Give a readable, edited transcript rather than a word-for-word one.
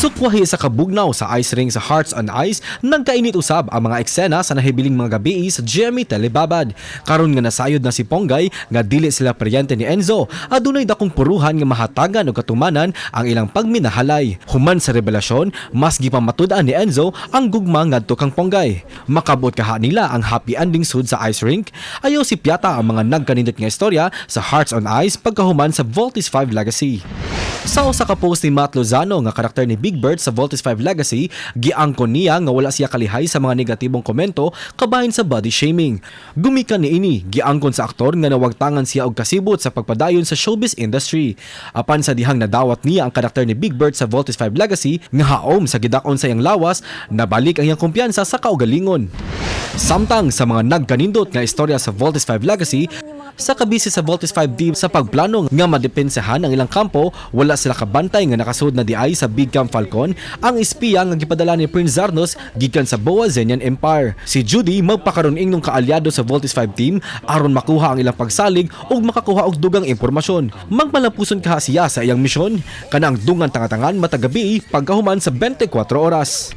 Sukwahi sa kabugnaw sa ice ring sa Hearts on Ice, nagkainit usab ang mga eksena sa nahibiling mga gabi sa GMA Telebabad. Karon nga nasayod na si Ponggay nga dili sila paryente ni Enzo, adunay dakong puruhan nga mahatagan og katumanan ang ilang pagminahalay. Human sa revelasyon, mas gipamatud-an ni Enzo ang gugma ngadto kang Ponggay. Makabot kaha nila ang happy ending sud sa ice rink. Ayaw si Piata ang mga nagkanindot nga istorya sa Hearts on Ice pagkahuman sa Voltes 5 Legacy. Sa usa ka post ni Matt Lozano nga karakter ni Big Bird sa Voltes 5 Legacy, giangkon niya nga wala siya kalihay sa mga negatibong komento kabahin sa body shaming. Gumikan ni ini, giangkon sa aktor nga nawagtangan siya og kasibot sa pagpadayon sa showbiz industry. Apan sa dihang nadawat niya ang karakter ni Big Bird sa Voltes 5 Legacy nga haom sa gidakon sa iyang lawas, nabalik ang iyang kumpiyansa sa kaugalingon. Samtang sa mga nagkanindot nga istorya sa Voltes 5 Legacy, sa kabisi sa Voltes 5 team sa pagplano nga madepensahan ang ilang kampo, wala sila kabantay nga nakasud na diay sa Big Camp Falcon ang espiya nga gipadala ni Prince Zardos gikan sa Boa Zenian Empire. Si Judy magpakaron ingnon kaalyado sa Voltes 5 team aron makuha ang ilang pagsalig ug makakuha og dugang impormasyon. Magmalampuson kaha siya sa iyang misyon kanang dungan tangatangan matagabi pagkahuman sa 24 oras.